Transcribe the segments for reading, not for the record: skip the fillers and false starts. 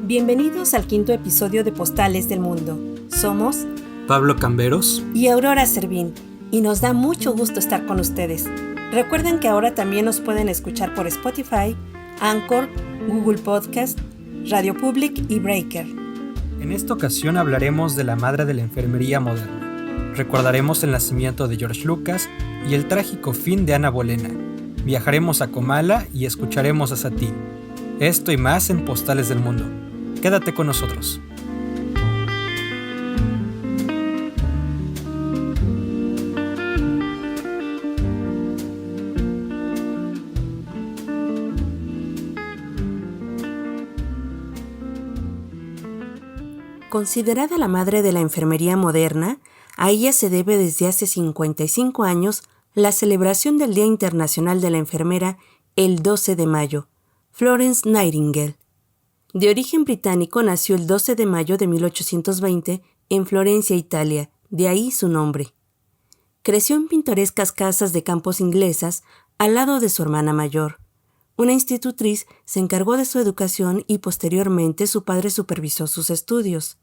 Bienvenidos al 5º episodio de Postales del Mundo. Somos Pablo Camberos y Aurora Servín, y nos da mucho gusto estar con ustedes. Recuerden que ahora también nos pueden escuchar por Spotify, Anchor, Google Podcast, Radio Public y Breaker. En esta ocasión hablaremos de la madre de la enfermería moderna. Recordaremos el nacimiento de George Lucas y el trágico fin de Ana Bolena. Viajaremos a Comala y escucharemos a Satie. Esto y más en Postales del Mundo. Quédate con nosotros. Considerada la madre de la enfermería moderna, a ella se debe desde hace 55 años la celebración del Día Internacional de la Enfermera el 12 de mayo, Florence Nightingale. De origen británico, nació el 12 de mayo de 1820 en Florencia, Italia, de ahí su nombre. Creció en pintorescas casas de campos inglesas al lado de su hermana mayor. Una institutriz se encargó de su educación y posteriormente su padre supervisó sus estudios.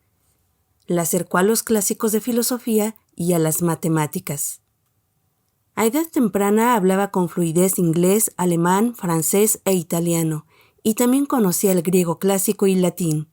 La acercó a los clásicos de filosofía y a las matemáticas. A edad temprana hablaba con fluidez inglés, alemán, francés e italiano, y también conocía el griego clásico y latín.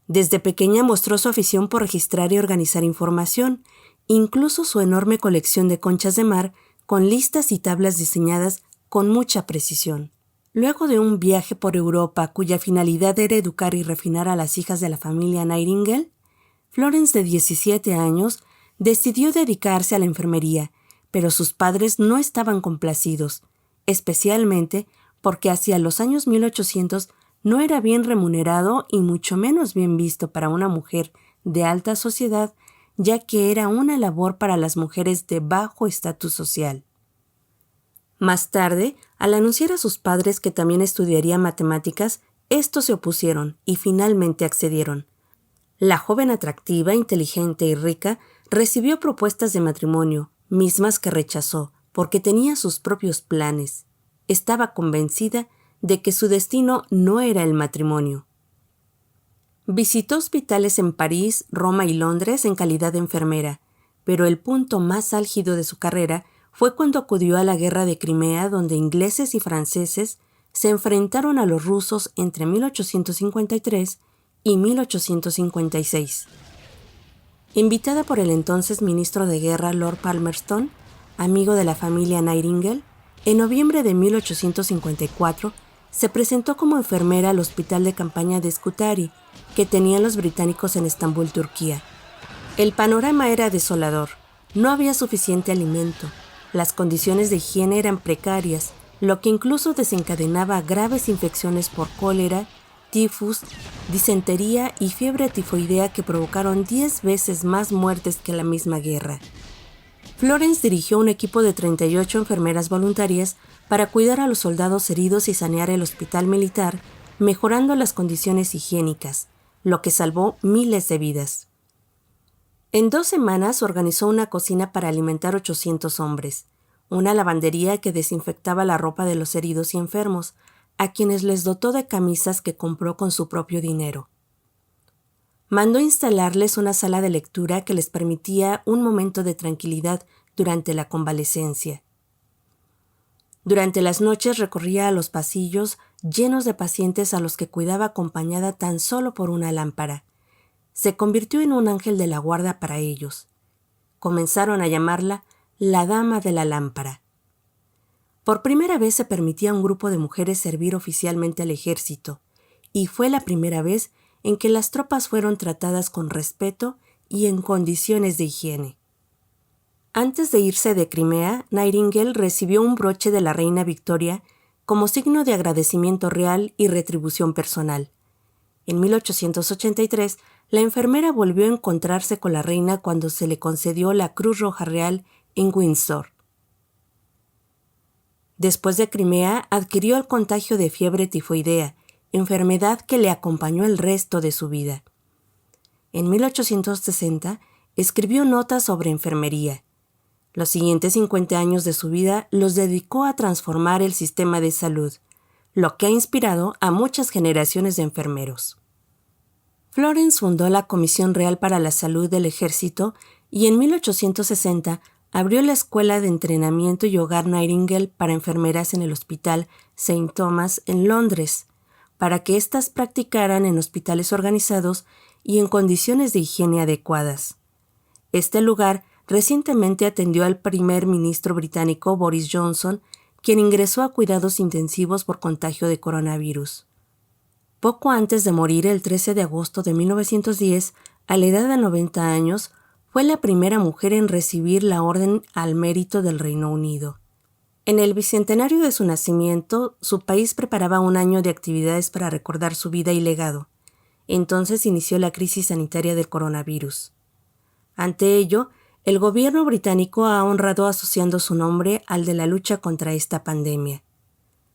Desde pequeña mostró su afición por registrar y organizar información, incluso su enorme colección de conchas de mar con listas y tablas diseñadas con mucha precisión. Luego de un viaje por Europa cuya finalidad era educar y refinar a las hijas de la familia Nightingale, Florence, de 17 años, decidió dedicarse a la enfermería, pero sus padres no estaban complacidos, especialmente porque hacia los años 1800 no era bien remunerado y mucho menos bien visto para una mujer de alta sociedad, ya que era una labor para las mujeres de bajo estatus social. Más tarde, al anunciar a sus padres que también estudiaría matemáticas, estos se opusieron y finalmente accedieron. La joven atractiva, inteligente y rica recibió propuestas de matrimonio, mismas que rechazó, porque tenía sus propios planes. Estaba convencida de que su destino no era el matrimonio. Visitó hospitales en París, Roma y Londres en calidad de enfermera, pero el punto más álgido de su carrera fue cuando acudió a la Guerra de Crimea, donde ingleses y franceses se enfrentaron a los rusos entre 1853 y 1856. Invitada por el entonces ministro de Guerra Lord Palmerston, amigo de la familia Nightingale, en noviembre de 1854 se presentó como enfermera al hospital de campaña de Scutari, que tenían los británicos en Estambul, Turquía. El panorama era desolador. No había suficiente alimento. Las condiciones de higiene eran precarias, lo que incluso desencadenaba graves infecciones por cólera, tifus, disentería y fiebre tifoidea que provocaron 10 veces más muertes que la misma guerra. Florence dirigió un equipo de 38 enfermeras voluntarias para cuidar a los soldados heridos y sanear el hospital militar, mejorando las condiciones higiénicas, lo que salvó miles de vidas. En 2 semanas organizó una cocina para alimentar 800 hombres, una lavandería que desinfectaba la ropa de los heridos y enfermos, a quienes les dotó de camisas que compró con su propio dinero. Mandó instalarles una sala de lectura que les permitía un momento de tranquilidad durante la convalecencia. Durante las noches recorría a los pasillos llenos de pacientes a los que cuidaba acompañada tan solo por una lámpara. Se convirtió en un ángel de la guarda para ellos. Comenzaron a llamarla la Dama de la Lámpara. Por primera vez se permitía a un grupo de mujeres servir oficialmente al ejército, y fue la primera vez en que las tropas fueron tratadas con respeto y en condiciones de higiene. Antes de irse de Crimea, Nightingale recibió un broche de la reina Victoria como signo de agradecimiento real y retribución personal. En 1883, la enfermera volvió a encontrarse con la reina cuando se le concedió la Cruz Roja Real en Windsor. Después de Crimea, adquirió el contagio de fiebre tifoidea, enfermedad que le acompañó el resto de su vida. En 1860 escribió notas sobre enfermería. Los siguientes 50 años de su vida los dedicó a transformar el sistema de salud, lo que ha inspirado a muchas generaciones de enfermeros. Florence fundó la Comisión Real para la Salud del Ejército y en 1860 abrió la Escuela de Entrenamiento y Hogar Nightingale para enfermeras en el Hospital St. Thomas en Londres, para que éstas practicaran en hospitales organizados y en condiciones de higiene adecuadas. Este lugar recientemente atendió al primer ministro británico Boris Johnson, quien ingresó a cuidados intensivos por contagio de coronavirus. Poco antes de morir, el 13 de agosto de 1910, a la edad de 90 años, fue la primera mujer en recibir la Orden al Mérito del Reino Unido. En el bicentenario de su nacimiento, su país preparaba un año de actividades para recordar su vida y legado. Entonces inició la crisis sanitaria del coronavirus. Ante ello, el gobierno británico ha honrado asociando su nombre al de la lucha contra esta pandemia.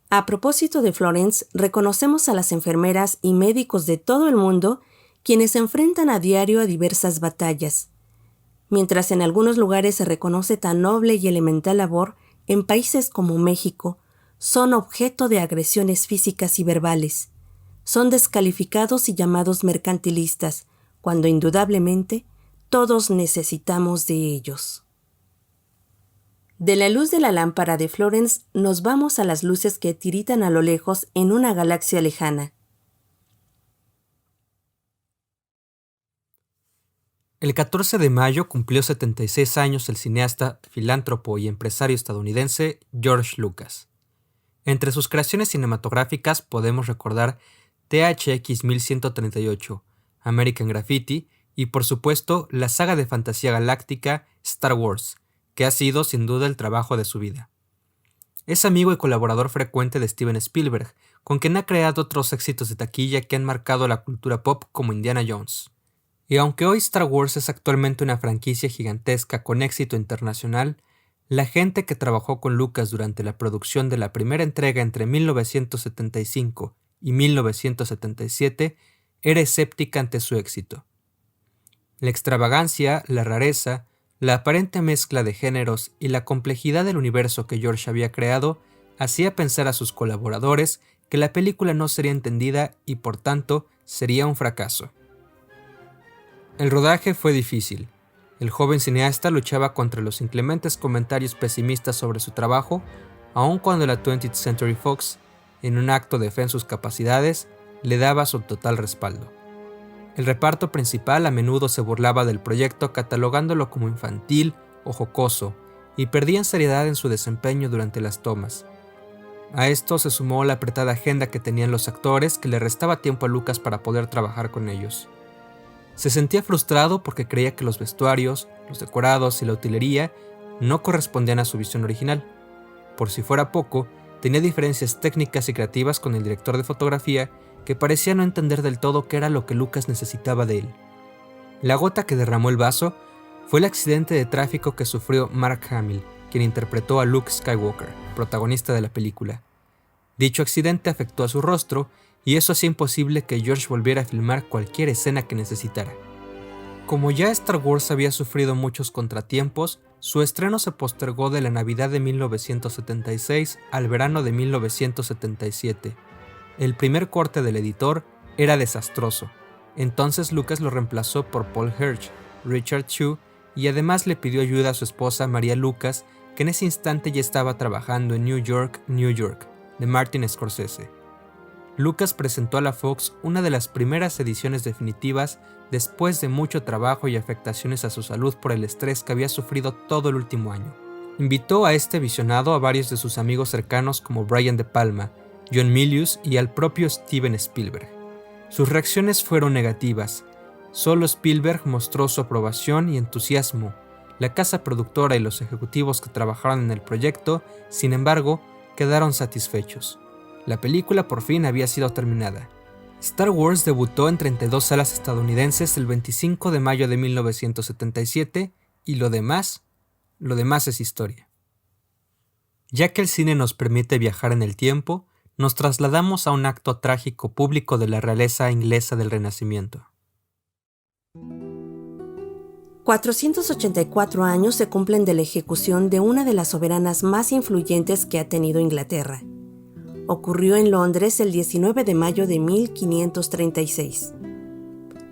A propósito de Florence, reconocemos a las enfermeras y médicos de todo el mundo quienes se enfrentan a diario a diversas batallas. Mientras en algunos lugares se reconoce tan noble y elemental labor, en países como México, son objeto de agresiones físicas y verbales. Son descalificados y llamados mercantilistas, cuando indudablemente todos necesitamos de ellos. De la luz de la lámpara de Florence nos vamos a las luces que tiritan a lo lejos en una galaxia lejana. El 14 de mayo cumplió 76 años el cineasta, filántropo y empresario estadounidense George Lucas. Entre sus creaciones cinematográficas podemos recordar THX 1138, American Graffiti y, por supuesto, la saga de fantasía galáctica Star Wars, que ha sido sin duda el trabajo de su vida. Es amigo y colaborador frecuente de Steven Spielberg, con quien ha creado otros éxitos de taquilla que han marcado la cultura pop como Indiana Jones. Y aunque hoy Star Wars es actualmente una franquicia gigantesca con éxito internacional, la gente que trabajó con Lucas durante la producción de la primera entrega entre 1975 y 1977 era escéptica ante su éxito. La extravagancia, la rareza, la aparente mezcla de géneros y la complejidad del universo que George había creado hacía pensar a sus colaboradores que la película no sería entendida y por tanto sería un fracaso. El rodaje fue difícil. El joven cineasta luchaba contra los inclementes comentarios pesimistas sobre su trabajo, aun cuando la 20th Century Fox, en un acto de fe en sus capacidades, le daba su total respaldo. El reparto principal a menudo se burlaba del proyecto catalogándolo como infantil o jocoso, y perdían seriedad en su desempeño durante las tomas. A esto se sumó la apretada agenda que tenían los actores, que le restaba tiempo a Lucas para poder trabajar con ellos. Se sentía frustrado porque creía que los vestuarios, los decorados y la utilería no correspondían a su visión original. Por si fuera poco, tenía diferencias técnicas y creativas con el director de fotografía que parecía no entender del todo qué era lo que Lucas necesitaba de él. La gota que derramó el vaso fue el accidente de tráfico que sufrió Mark Hamill, quien interpretó a Luke Skywalker, protagonista de la película. Dicho accidente afectó a su rostro y eso hacía imposible que George volviera a filmar cualquier escena que necesitara. Como ya Star Wars había sufrido muchos contratiempos, su estreno se postergó de la Navidad de 1976 al verano de 1977. El primer corte del editor era desastroso. Entonces Lucas lo reemplazó por Paul Hirsch, Richard Chew, y además le pidió ayuda a su esposa María Lucas, que en ese instante ya estaba trabajando en New York, New York, de Martin Scorsese. Lucas presentó a la Fox una de las primeras ediciones definitivas después de mucho trabajo y afectaciones a su salud por el estrés que había sufrido todo el último año. Invitó a este visionado a varios de sus amigos cercanos como Brian De Palma, John Milius y al propio Steven Spielberg. Sus reacciones fueron negativas. Solo Spielberg mostró su aprobación y entusiasmo. La casa productora y los ejecutivos que trabajaron en el proyecto, sin embargo, quedaron satisfechos. La película por fin había sido terminada. Star Wars debutó en 32 salas estadounidenses el 25 de mayo de 1977 y lo demás es historia. Ya que el cine nos permite viajar en el tiempo, nos trasladamos a un acto trágico público de la realeza inglesa del Renacimiento. 484 años se cumplen de la ejecución de una de las soberanas más influyentes que ha tenido Inglaterra. Ocurrió en Londres el 19 de mayo de 1536.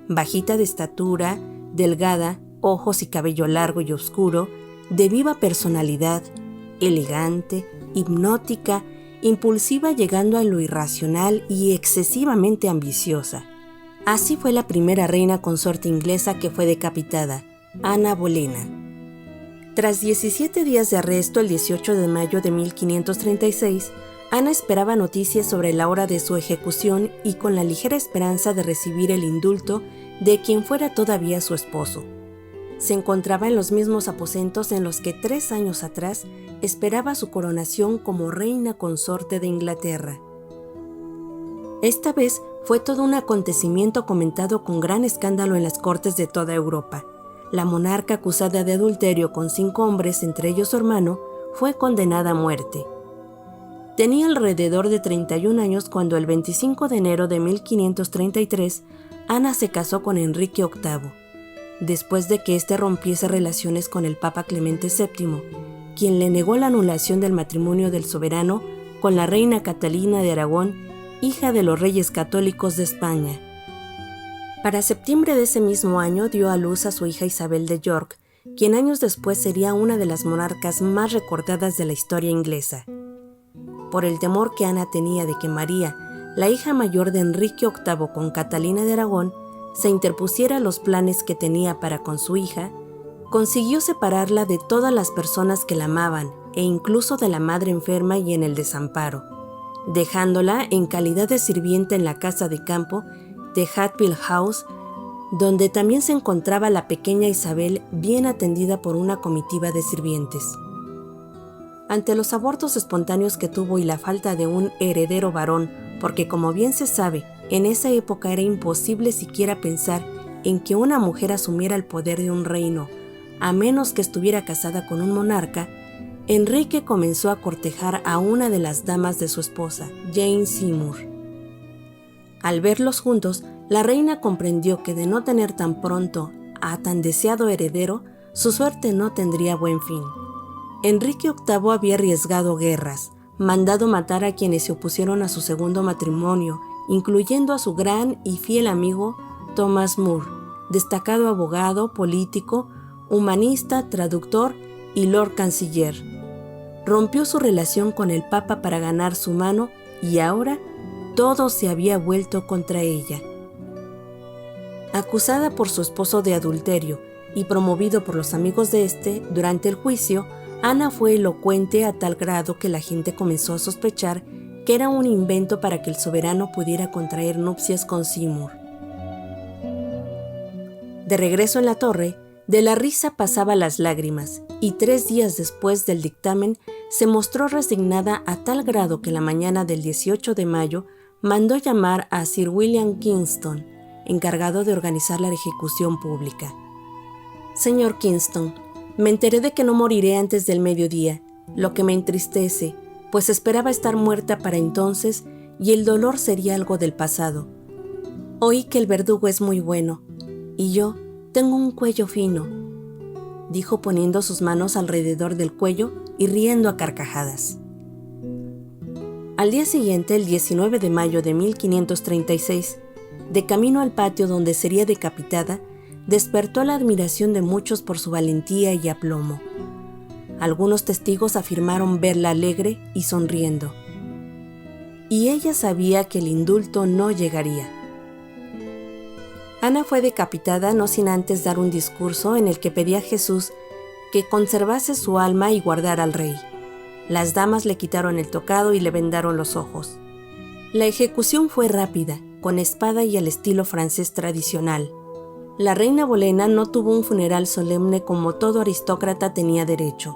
Bajita de estatura, delgada, ojos y cabello largo y oscuro, de viva personalidad, elegante, hipnótica, impulsiva llegando a lo irracional y excesivamente ambiciosa. Así fue la primera reina consorte inglesa que fue decapitada, Ana Bolena. Tras 17 días de arresto, el 18 de mayo de 1536, Ana esperaba noticias sobre la hora de su ejecución y con la ligera esperanza de recibir el indulto de quien fuera todavía su esposo. Se encontraba en los mismos aposentos en los que 3 años atrás esperaba su coronación como reina consorte de Inglaterra. Esta vez fue todo un acontecimiento comentado con gran escándalo en las cortes de toda Europa. La monarca, acusada de adulterio con 5 hombres, entre ellos su hermano, fue condenada a muerte. Tenía alrededor de 31 años cuando el 25 de enero de 1533 Ana se casó con Enrique VIII, después de que éste rompiese relaciones con el Papa Clemente VII, quien le negó la anulación del matrimonio del soberano con la reina Catalina de Aragón, hija de los reyes católicos de España. Para septiembre de ese mismo año dio a luz a su hija Isabel de York, quien años después sería una de las monarcas más recordadas de la historia inglesa. Por el temor que Ana tenía de que María, la hija mayor de Enrique VIII con Catalina de Aragón, se interpusiera a los planes que tenía para con su hija, consiguió separarla de todas las personas que la amaban e incluso de la madre enferma y en el desamparo, dejándola en calidad de sirvienta en la casa de campo de Hatfield House, donde también se encontraba la pequeña Isabel bien atendida por una comitiva de sirvientes. Ante los abortos espontáneos que tuvo y la falta de un heredero varón, porque como bien se sabe, en esa época era imposible siquiera pensar en que una mujer asumiera el poder de un reino, a menos que estuviera casada con un monarca, Enrique comenzó a cortejar a una de las damas de su esposa, Jane Seymour. Al verlos juntos, la reina comprendió que de no tener tan pronto a tan deseado heredero, su suerte no tendría buen fin. Enrique VIII había arriesgado guerras, mandado matar a quienes se opusieron a su segundo matrimonio, incluyendo a su gran y fiel amigo Thomas More, destacado abogado, político, humanista, traductor y Lord Canciller. Rompió su relación con el Papa para ganar su mano y ahora todo se había vuelto contra ella. Acusada por su esposo de adulterio y promovido por los amigos de este, durante el juicio, Ana fue elocuente a tal grado que la gente comenzó a sospechar que era un invento para que el soberano pudiera contraer nupcias con Seymour. De regreso en la torre, de la risa pasaba las lágrimas, y 3 días después del dictamen se mostró resignada a tal grado que la mañana del 18 de mayo mandó llamar a Sir William Kingston, encargado de organizar la ejecución pública. «Señor Kingston, me enteré de que no moriré antes del mediodía, lo que me entristece, pues esperaba estar muerta para entonces y el dolor sería algo del pasado. Oí que el verdugo es muy bueno, y yo tengo un cuello fino», dijo poniendo sus manos alrededor del cuello y riendo a carcajadas. Al día siguiente, el 19 de mayo de 1536, de camino al patio donde sería decapitada, despertó la admiración de muchos por su valentía y aplomo. Algunos testigos afirmaron verla alegre y sonriendo. Y ella sabía que el indulto no llegaría. Ana fue decapitada no sin antes dar un discurso en el que pedía a Jesús que conservase su alma y guardara al rey. Las damas le quitaron el tocado y le vendaron los ojos. La ejecución fue rápida, con espada y al estilo francés tradicional. La reina Bolena no tuvo un funeral solemne como todo aristócrata tenía derecho.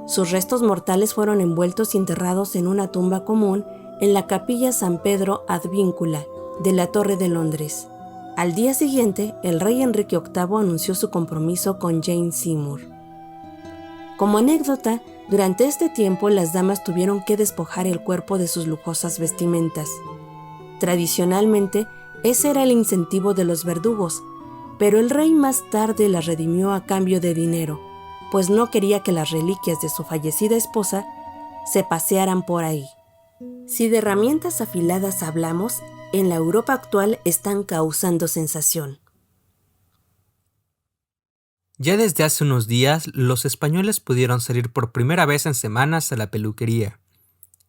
Sus restos mortales fueron envueltos y enterrados en una tumba común en la capilla San Pedro ad Vincula de la Torre de Londres. Al día siguiente, el rey Enrique VIII anunció su compromiso con Jane Seymour. Como anécdota, durante este tiempo las damas tuvieron que despojar el cuerpo de sus lujosas vestimentas. Tradicionalmente, ese era el incentivo de los verdugos, pero el rey más tarde la redimió a cambio de dinero, pues no quería que las reliquias de su fallecida esposa se pasearan por ahí. Si de herramientas afiladas hablamos, en la Europa actual están causando sensación. Ya desde hace unos días, los españoles pudieron salir por primera vez en semanas a la peluquería.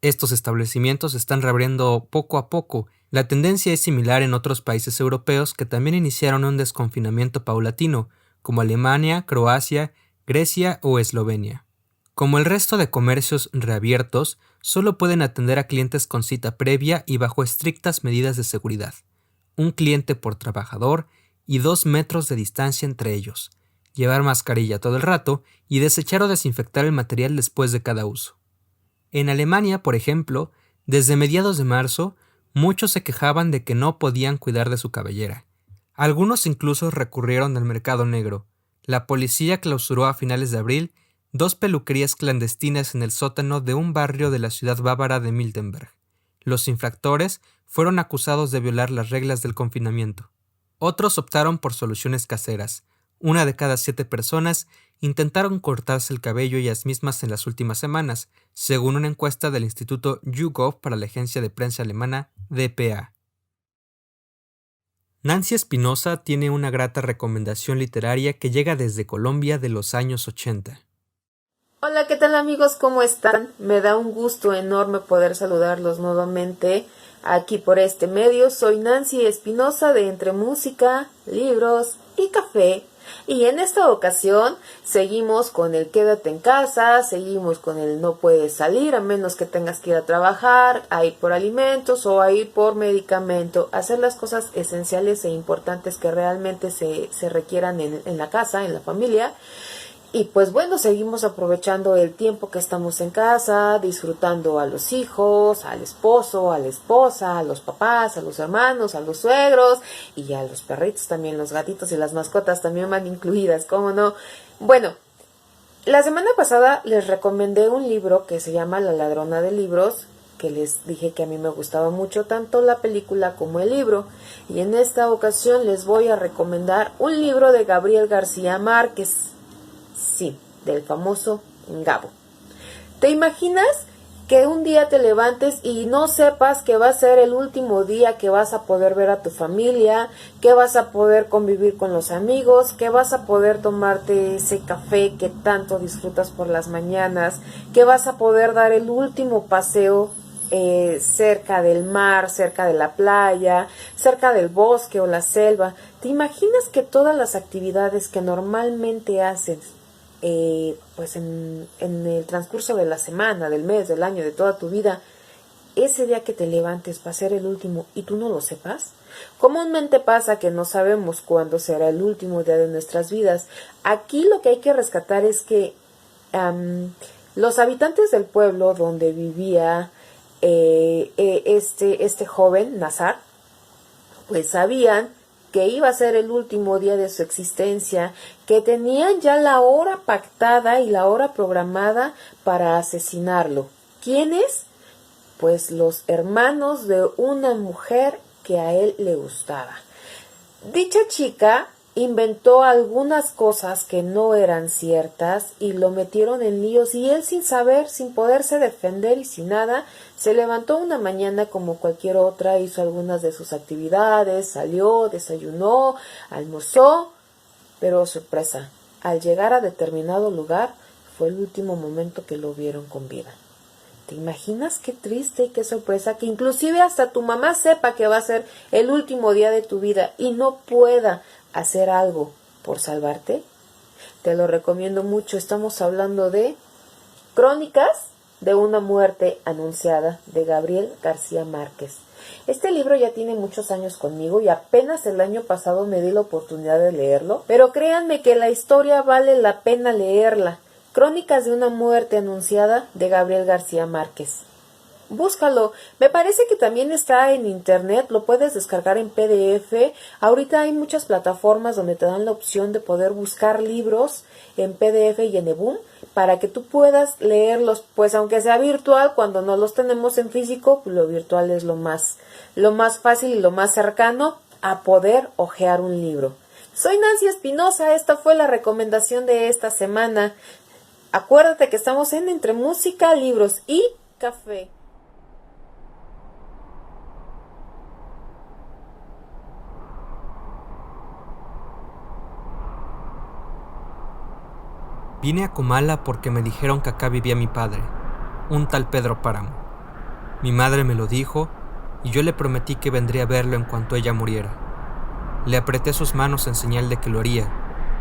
Estos establecimientos se están reabriendo poco a poco. La tendencia es similar en otros países europeos que también iniciaron un desconfinamiento paulatino, como Alemania, Croacia, Grecia o Eslovenia. Como el resto de comercios reabiertos, solo pueden atender a clientes con cita previa y bajo estrictas medidas de seguridad. Un cliente por trabajador y 2 metros de distancia entre ellos. Llevar mascarilla todo el rato y desechar o desinfectar el material después de cada uso. En Alemania, por ejemplo, desde mediados de marzo, muchos se quejaban de que no podían cuidar de su cabellera. Algunos incluso recurrieron al mercado negro. La policía clausuró a finales de abril 2 peluquerías clandestinas en el sótano de un barrio de la ciudad bávara de Miltenberg. Los infractores fueron acusados de violar las reglas del confinamiento. Otros optaron por soluciones caseras. 1 de cada 7 personas intentaron cortarse el cabello ellas mismas en las últimas semanas, según una encuesta del Instituto YouGov para la agencia de prensa alemana dpa. Nancy Espinosa tiene una grata recomendación literaria que llega desde Colombia de los años 80. Hola, ¿qué tal amigos? ¿Cómo están? Me da un gusto enorme poder saludarlos nuevamente aquí por este medio. Soy Nancy Espinosa de Entre Música, Libros y Café. Y en esta ocasión seguimos con el quédate en casa, seguimos con el no puedes salir a menos que tengas que ir a trabajar, a ir por alimentos o a ir por medicamento, hacer las cosas esenciales e importantes que realmente se requieran en la casa, en la familia. Y pues bueno, seguimos aprovechando el tiempo que estamos en casa, disfrutando a los hijos, al esposo, a la esposa, a los papás, a los hermanos, a los suegros y a los perritos también, los gatitos y las mascotas también van incluidas, ¿cómo no? Bueno, la semana pasada les recomendé un libro que se llama La ladrona de libros, que les dije que a mí me gustaba mucho tanto la película como el libro. Y en esta ocasión les voy a recomendar un libro de Gabriel García Márquez. Sí, del famoso Gabo. ¿Te imaginas que un día te levantes y no sepas que va a ser el último día que vas a poder ver a tu familia, que vas a poder convivir con los amigos, que vas a poder tomarte ese café que tanto disfrutas por las mañanas, que vas a poder dar el último paseo cerca del mar, cerca de la playa, cerca del bosque o la selva? ¿Te imaginas que todas las actividades que normalmente haces pues en el transcurso de la semana, del mes, del año, de toda tu vida, ese día que te levantes va a ser el último y tú no lo sepas? Comúnmente pasa que no sabemos cuándo será el último día de nuestras vidas. Aquí lo que hay que rescatar es que los habitantes del pueblo donde vivía este joven, Nazar, pues sabían que iba a ser el último día de su existencia, que tenían ya la hora pactada y la hora programada para asesinarlo. ¿Quiénes? Pues los hermanos de una mujer que a él le gustaba. Dicha chica inventó algunas cosas que no eran ciertas y lo metieron en líos, y él, sin saber, sin poderse defender y sin nada, se levantó una mañana como cualquier otra, hizo algunas de sus actividades, salió, desayunó, almorzó, pero sorpresa, al llegar a determinado lugar fue el último momento que lo vieron con vida. ¿Te imaginas qué triste y qué sorpresa que inclusive hasta tu mamá sepa que va a ser el último día de tu vida y no pueda hacer algo por salvarte? Te lo recomiendo mucho. Estamos hablando de Crónicas de una muerte anunciada, de Gabriel García Márquez. Este libro ya tiene muchos años conmigo y apenas el año pasado me di la oportunidad de leerlo, pero créanme que la historia vale la pena leerla. Crónicas de una muerte anunciada, de Gabriel García Márquez. Búscalo. Me parece que también está en internet, lo puedes descargar en PDF. Ahorita hay muchas plataformas donde te dan la opción de poder buscar libros en PDF y en ebook para que tú puedas leerlos, pues aunque sea virtual, cuando no los tenemos en físico, pues lo virtual es lo más fácil y lo más cercano a poder hojear un libro. Soy Nancy Espinosa, esta fue la recomendación de esta semana. Acuérdate que estamos en Entre Música, Libros y Café. Vine a Comala porque me dijeron que acá vivía mi padre, un tal Pedro Páramo. Mi madre me lo dijo y yo le prometí que vendría a verlo en cuanto ella muriera. Le apreté sus manos en señal de que lo haría,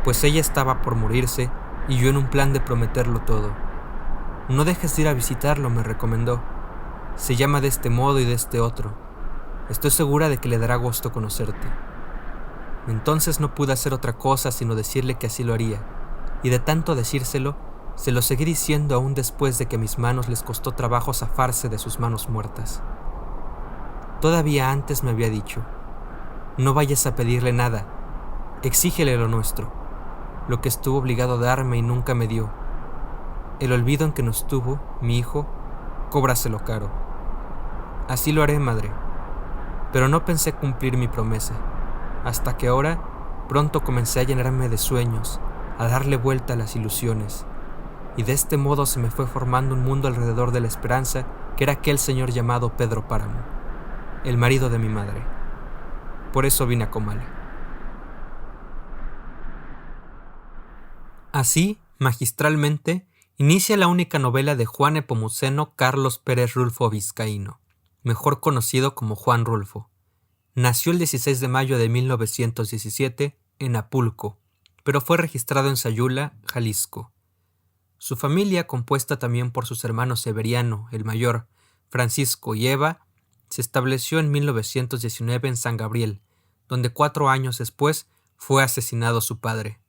pues ella estaba por morirse y yo en un plan de prometerlo todo. No dejes de ir a visitarlo, me recomendó. Se llama de este modo y de este otro. Estoy segura de que le dará gusto conocerte. Entonces no pude hacer otra cosa sino decirle que así lo haría, y de tanto decírselo, se lo seguí diciendo aún después de que a mis manos les costó trabajo zafarse de sus manos muertas. Todavía antes me había dicho: no vayas a pedirle nada, exígele lo nuestro, lo que estuvo obligado a darme y nunca me dio. El olvido en que nos tuvo, mi hijo, cóbraselo caro. Así lo haré, madre. Pero no pensé cumplir mi promesa, hasta que ahora pronto comencé a llenarme de sueños, a darle vuelta a las ilusiones, y de este modo se me fue formando un mundo alrededor de la esperanza que era aquel señor llamado Pedro Páramo, el marido de mi madre. Por eso vine a Comala. Así, magistralmente, inicia la única novela de Juan Nepomuceno Carlos Pérez Rulfo Vizcaíno, mejor conocido como Juan Rulfo. Nació el 16 de mayo de 1917 en Apulco, pero fue registrado en Sayula, Jalisco. Su familia, compuesta también por sus hermanos Severiano, el mayor, Francisco y Eva, se estableció en 1919 en San Gabriel, donde 4 años después fue asesinado su padre.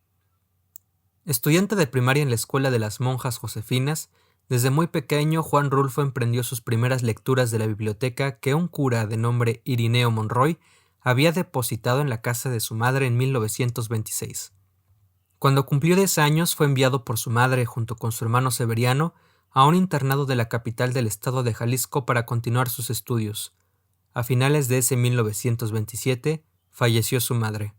Estudiante de primaria en la escuela de las monjas josefinas, desde muy pequeño Juan Rulfo emprendió sus primeras lecturas de la biblioteca que un cura de nombre Irineo Monroy había depositado en la casa de su madre en 1926. Cuando cumplió 10 años fue enviado por su madre junto con su hermano Severiano a un internado de la capital del estado de Jalisco para continuar sus estudios. A finales de ese 1927 falleció su madre.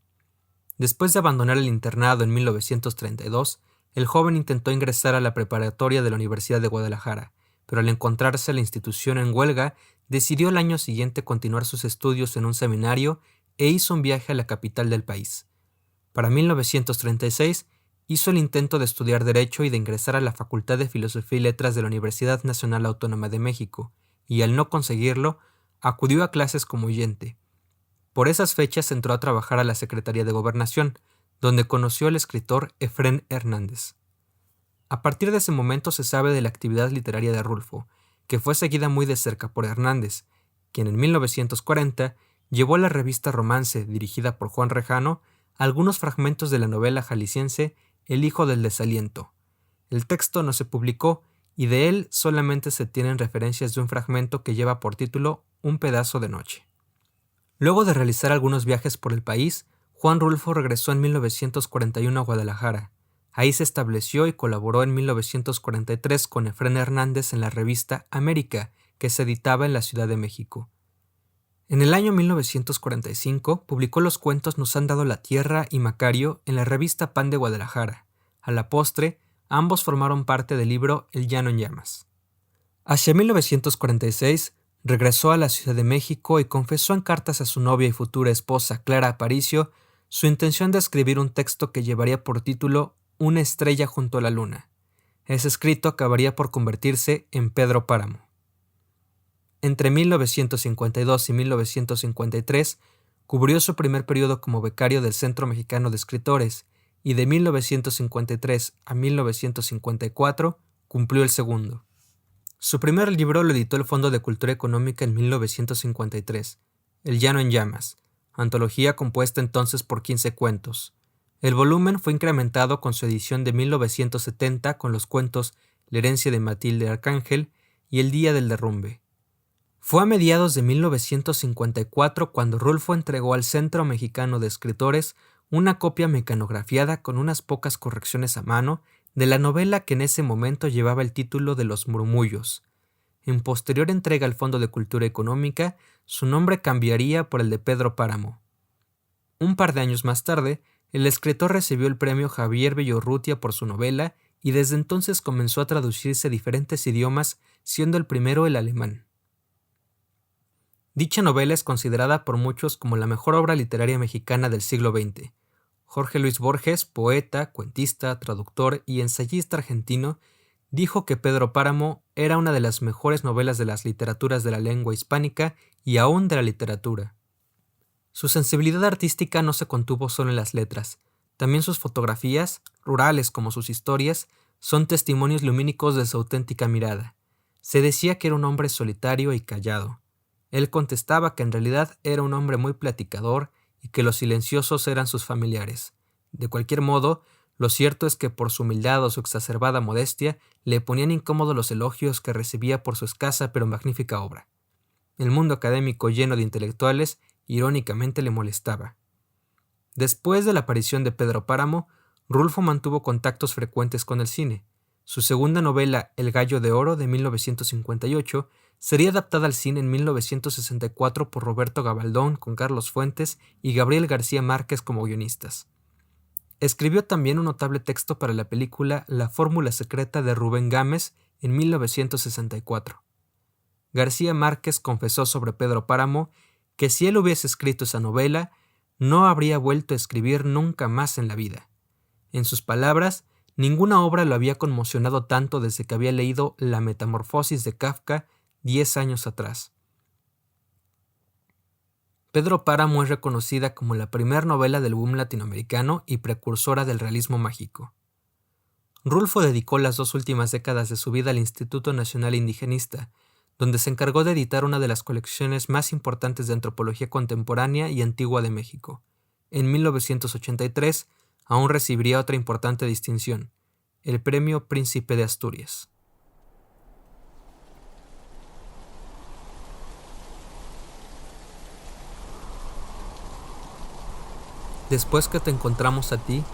Después de abandonar el internado en 1932, el joven intentó ingresar a la preparatoria de la Universidad de Guadalajara, pero al encontrarse la institución en huelga, decidió al año siguiente continuar sus estudios en un seminario e hizo un viaje a la capital del país. Para 1936 hizo el intento de estudiar Derecho y de ingresar a la Facultad de Filosofía y Letras de la Universidad Nacional Autónoma de México, y al no conseguirlo, acudió a clases como oyente. Por esas fechas entró a trabajar a la Secretaría de Gobernación, donde conoció al escritor Efrén Hernández. A partir de ese momento se sabe de la actividad literaria de Rulfo, que fue seguida muy de cerca por Hernández, quien en 1940 llevó a la revista Romance, dirigida por Juan Rejano, algunos fragmentos de la novela jalisciense El hijo del desaliento. El texto no se publicó y de él solamente se tienen referencias de un fragmento que lleva por título Un pedazo de noche. Luego de realizar algunos viajes por el país, Juan Rulfo regresó en 1941 a Guadalajara. Ahí se estableció y colaboró en 1943 con Efrén Hernández en la revista América, que se editaba en la Ciudad de México. En el año 1945 publicó los cuentos Nos han dado la tierra y Macario en la revista Pan de Guadalajara. A la postre, ambos formaron parte del libro El llano en llamas. Hacia 1946 regresó a la Ciudad de México y confesó en cartas a su novia y futura esposa Clara Aparicio su intención de escribir un texto que llevaría por título Una estrella junto a la luna. Ese escrito acabaría por convertirse en Pedro Páramo. Entre 1952 y 1953 cubrió su primer periodo como becario del Centro Mexicano de Escritores y de 1953 a 1954 cumplió el segundo. Su primer libro lo editó el Fondo de Cultura Económica en 1953, El llano en llamas, antología compuesta entonces por 15 cuentos. El volumen fue incrementado con su edición de 1970 con los cuentos La herencia de Matilde Arcángel y El día del derrumbe. Fue a mediados de 1954 cuando Rulfo entregó al Centro Mexicano de Escritores una copia mecanografiada con unas pocas correcciones a mano de la novela que en ese momento llevaba el título de Los Murmullos. En posterior entrega al Fondo de Cultura Económica, su nombre cambiaría por el de Pedro Páramo. Un par de años más tarde, el escritor recibió el premio Javier Villaurrutia por su novela y desde entonces comenzó a traducirse a diferentes idiomas, siendo el primero el alemán. Dicha novela es considerada por muchos como la mejor obra literaria mexicana del siglo XX. Jorge Luis Borges, poeta, cuentista, traductor y ensayista argentino, dijo que Pedro Páramo era una de las mejores novelas de las literaturas de la lengua hispánica y aún de la literatura. Su sensibilidad artística no se contuvo solo en las letras, también sus fotografías, rurales como sus historias, son testimonios lumínicos de su auténtica mirada. Se decía que era un hombre solitario y callado. Él contestaba que en realidad era un hombre muy platicador y que los silenciosos eran sus familiares. De cualquier modo, lo cierto es que por su humildad o su exacerbada modestia le ponían incómodos los elogios que recibía por su escasa pero magnífica obra. El mundo académico lleno de intelectuales irónicamente le molestaba. Después de la aparición de Pedro Páramo, Rulfo mantuvo contactos frecuentes con el cine. Su segunda novela, El gallo de oro, de 1958, sería adaptada al cine en 1964 por Roberto Gabaldón con Carlos Fuentes y Gabriel García Márquez como guionistas. Escribió también un notable texto para la película La fórmula secreta de Rubén Gámez en 1964. García Márquez confesó sobre Pedro Páramo que si él hubiese escrito esa novela, no habría vuelto a escribir nunca más en la vida. En sus palabras, ninguna obra lo había conmocionado tanto desde que había leído La Metamorfosis de Kafka 10 años atrás. Pedro Páramo es reconocida como la primera novela del boom latinoamericano y precursora del realismo mágico. Rulfo dedicó las 2 últimas décadas de su vida al Instituto Nacional Indigenista, donde se encargó de editar una de las colecciones más importantes de antropología contemporánea y antigua de México. En 1983, aún recibiría otra importante distinción, el Premio Príncipe de Asturias. Después que te encontramos a ti,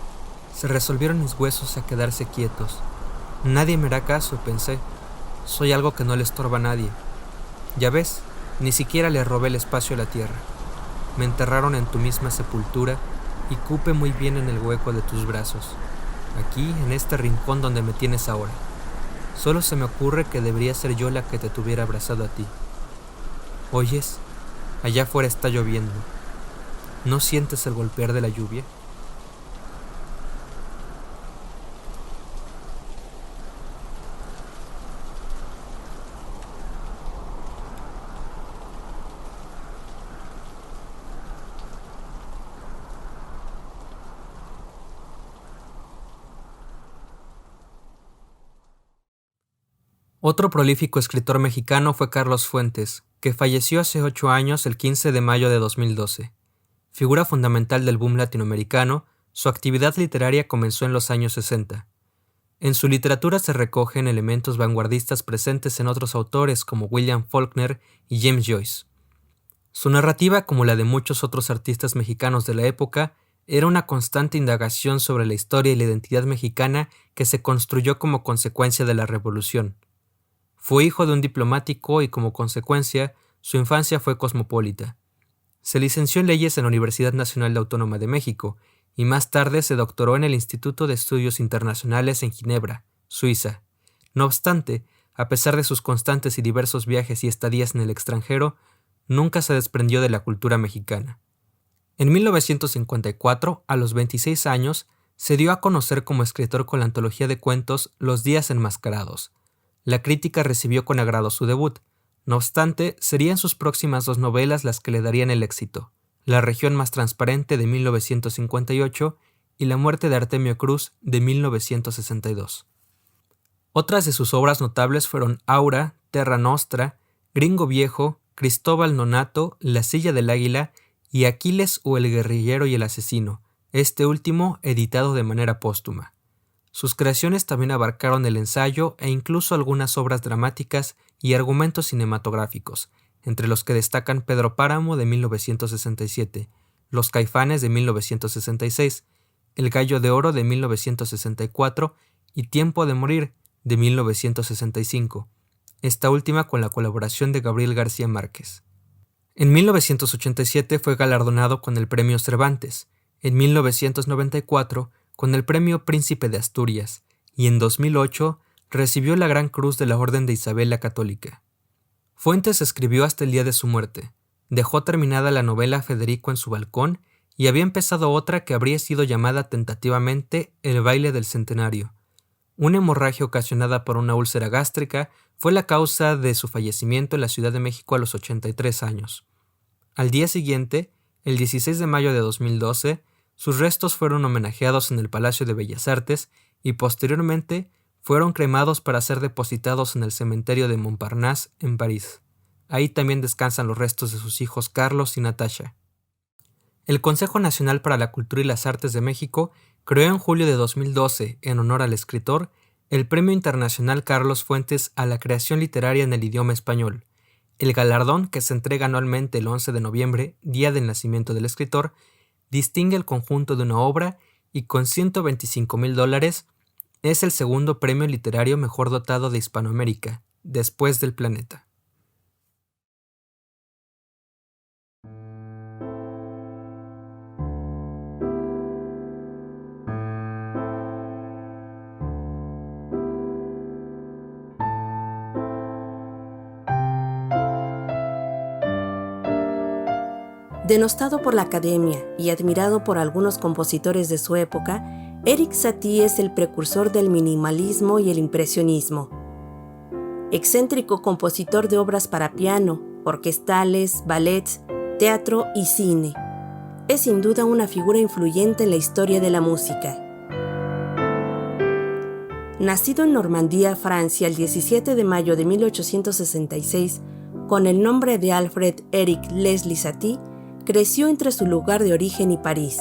se resolvieron mis huesos a quedarse quietos. Nadie me hará caso, pensé. Soy algo que no le estorba a nadie. Ya ves, ni siquiera le robé el espacio a la tierra. Me enterraron en tu misma sepultura y cupe muy bien en el hueco de tus brazos. Aquí, en este rincón donde me tienes ahora. Solo se me ocurre que debería ser yo la que te tuviera abrazado a ti. ¿Oyes? Allá afuera está lloviendo. ¿No sientes el golpear de la lluvia? Otro prolífico escritor mexicano fue Carlos Fuentes, que falleció hace 8 años el 15 de mayo de 2012. Figura fundamental del boom latinoamericano, su actividad literaria comenzó en los años 60. En su literatura se recogen elementos vanguardistas presentes en otros autores como William Faulkner y James Joyce. Su narrativa, como la de muchos otros artistas mexicanos de la época, era una constante indagación sobre la historia y la identidad mexicana que se construyó como consecuencia de la Revolución. Fue hijo de un diplomático y, como consecuencia, su infancia fue cosmopolita. Se licenció en Leyes en la Universidad Nacional Autónoma de México y más tarde se doctoró en el Instituto de Estudios Internacionales en Ginebra, Suiza. No obstante, a pesar de sus constantes y diversos viajes y estadías en el extranjero, nunca se desprendió de la cultura mexicana. En 1954, a los 26 años, se dio a conocer como escritor con la antología de cuentos Los días enmascarados. La crítica recibió con agrado su debut. No obstante, serían sus próximas 2 novelas las que le darían el éxito: La región más transparente, de 1958, y La muerte de Artemio Cruz, de 1962. Otras de sus obras notables fueron Aura, Terra Nostra, Gringo Viejo, Cristóbal Nonato, La silla del águila y Aquiles o el guerrillero y el asesino, este último editado de manera póstuma. Sus creaciones también abarcaron el ensayo e incluso algunas obras dramáticas y argumentos cinematográficos, entre los que destacan Pedro Páramo, de 1967, Los Caifanes, de 1966, El gallo de oro, de 1964 y Tiempo de morir, de 1965, esta última con la colaboración de Gabriel García Márquez. En 1987 fue galardonado con el Premio Cervantes. en 1994 con el Premio Príncipe de Asturias y en 2008 recibió la Gran Cruz de la Orden de Isabel la Católica. Fuentes escribió hasta el día de su muerte. Dejó terminada la novela Federico en su balcón y había empezado otra que habría sido llamada tentativamente El baile del centenario. Una hemorragia ocasionada por una úlcera gástrica fue la causa de su fallecimiento en la Ciudad de México a los 83 años. Al día siguiente, el 16 de mayo de 2012, sus restos fueron homenajeados en el Palacio de Bellas Artes y posteriormente fueron cremados para ser depositados en el cementerio de Montparnasse en París. Ahí también descansan los restos de sus hijos Carlos y Natasha. El Consejo Nacional para la Cultura y las Artes de México creó en julio de 2012, en honor al escritor, el Premio Internacional Carlos Fuentes a la creación literaria en el idioma español. El galardón, que se entrega anualmente el 11 de noviembre, día del nacimiento del escritor, distingue el conjunto de una obra y con $125,000 es el segundo premio literario mejor dotado de Hispanoamérica, después del Planeta. Denostado por la academia y admirado por algunos compositores de su época, Erik Satie es el precursor del minimalismo y el impresionismo. Excéntrico compositor de obras para piano, orquestales, ballets, teatro y cine, es sin duda una figura influyente en la historia de la música. Nacido en Normandía, Francia, el 17 de mayo de 1866, con el nombre de Alfred Erik Leslie Satie, creció entre su lugar de origen y París.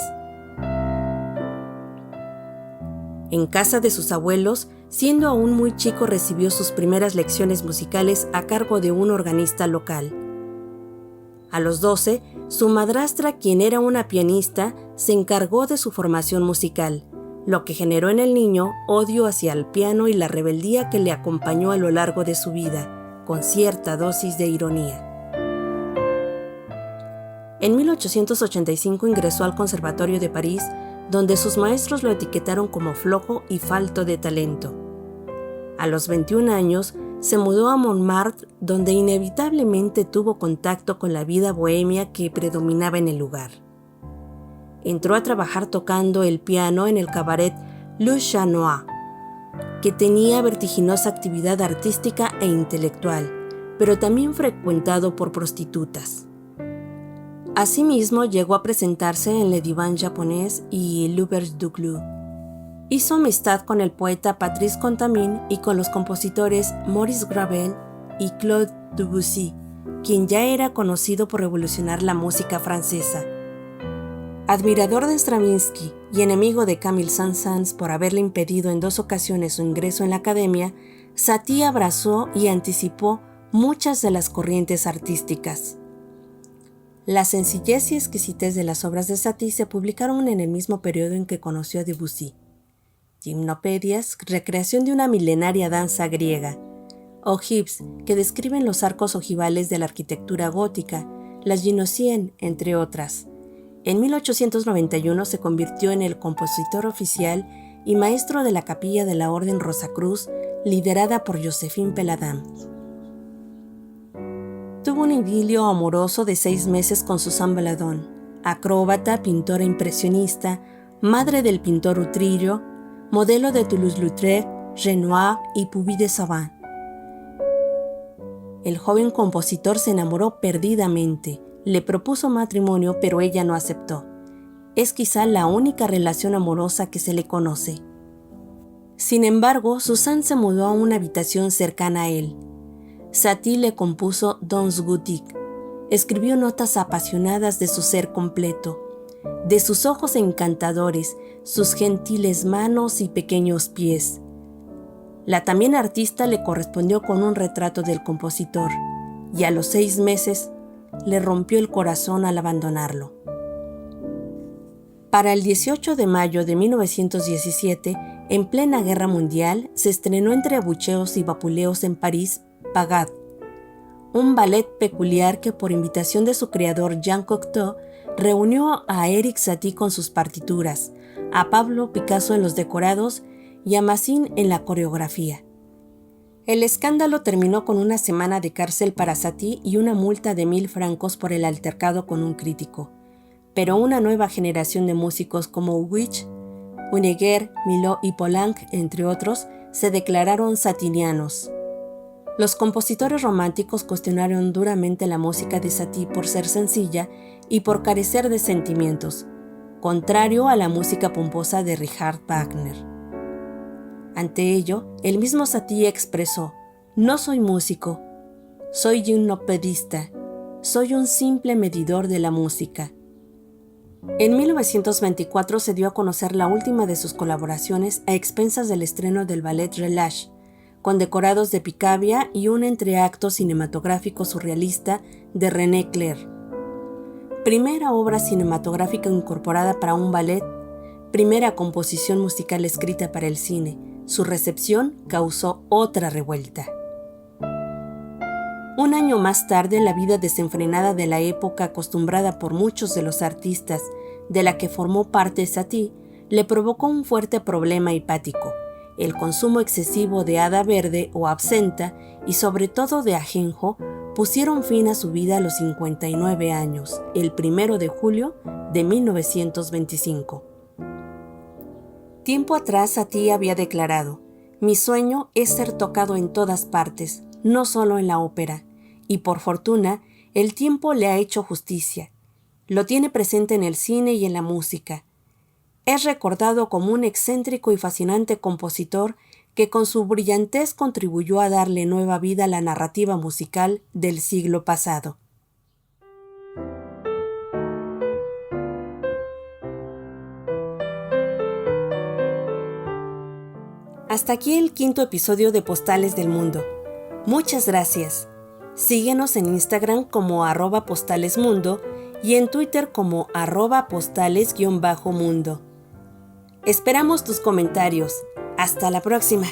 En casa de sus abuelos, siendo aún muy chico, recibió sus primeras lecciones musicales a cargo de un organista local. A los 12, su madrastra, quien era una pianista, se encargó de su formación musical, lo que generó en el niño odio hacia el piano y la rebeldía que le acompañó a lo largo de su vida, con cierta dosis de ironía. En 1885 ingresó al Conservatorio de París, donde sus maestros lo etiquetaron como flojo y falto de talento. A los 21 años, se mudó a Montmartre, donde inevitablemente tuvo contacto con la vida bohemia que predominaba en el lugar. Entró a trabajar tocando el piano en el cabaret Le Chat Noir, que tenía vertiginosa actividad artística e intelectual, pero también frecuentado por prostitutas. Asimismo, llegó a presentarse en Le Divan japonés y l'Auberge du Clou. Hizo amistad con el poeta Patrice Contamine y con los compositores Maurice Ravel y Claude Debussy, quien ya era conocido por revolucionar la música francesa. Admirador de Stravinsky y enemigo de Camille Saint-Saëns por haberle impedido en 2 ocasiones su ingreso en la academia, Satie abrazó y anticipó muchas de las corrientes artísticas. La sencillez y exquisitez de las obras de Satie se publicaron en el mismo periodo en que conoció a Debussy. Gimnopedias, recreación de una milenaria danza griega. Ogives, que describen los arcos ojivales de la arquitectura gótica, las Gynosiennes, entre otras. En 1891 se convirtió en el compositor oficial y maestro de la capilla de la Orden Rosacruz, liderada por Joséphine Peladam. Tuvo un idilio amoroso de 6 meses con Suzanne Valadon, acróbata, pintora impresionista, madre del pintor Utrillo, modelo de Toulouse-Lautrec, Renoir y Puvis de Chavannes. El joven compositor se enamoró perdidamente, le propuso matrimonio, pero ella no aceptó. Es quizá la única relación amorosa que se le conoce. Sin embargo, Suzanne se mudó a una habitación cercana a él. Satie le compuso Dans Gothique. Escribió notas apasionadas de su ser completo, de sus ojos encantadores, sus gentiles manos y pequeños pies. La también artista le correspondió con un retrato del compositor, y a los 6 meses le rompió el corazón al abandonarlo. Para el 18 de mayo de 1917, en plena guerra mundial, se estrenó entre abucheos y vapuleos en París Pagad, un ballet peculiar que por invitación de su creador Jean Cocteau reunió a Erik Satie con sus partituras, a Pablo Picasso en los decorados y a Massin en la coreografía. El escándalo terminó con una semana de cárcel para Satie y una multa de 1.000 francos por el altercado con un crítico. Pero una nueva generación de músicos como Witch, Honegger, Milhaud y Poulenc, entre otros, se declararon satinianos. Los compositores románticos cuestionaron duramente la música de Satie por ser sencilla y por carecer de sentimientos, contrario a la música pomposa de Richard Wagner. Ante ello, el mismo Satie expresó: «No soy músico, soy un operista, soy un simple medidor de la música». En 1924 se dio a conocer la última de sus colaboraciones a expensas del estreno del ballet Relâche, con decorados de Picabia y un entreacto cinematográfico surrealista de René Clair. Primera obra cinematográfica incorporada para un ballet, primera composición musical escrita para el cine. Su recepción causó otra revuelta. Un año más tarde, la vida desenfrenada de la época acostumbrada por muchos de los artistas de la que formó parte Satie le provocó un fuerte problema hepático, el consumo excesivo de hada verde o absenta y sobre todo de ajenjo pusieron fin a su vida a los 59 años, el 1 de julio de 1925. Tiempo atrás Satie había declarado: «Mi sueño es ser tocado en todas partes, no solo en la ópera, y por fortuna el tiempo le ha hecho justicia. Lo tiene presente en el cine y en la música. Es recordado como un excéntrico y fascinante compositor que con su brillantez contribuyó a darle nueva vida a la narrativa musical del siglo pasado». Hasta aquí el 5º episodio de Postales del Mundo. Muchas gracias. Síguenos en Instagram como @postalesmundo y en Twitter como @postales_mundo. Esperamos tus comentarios. Hasta la próxima.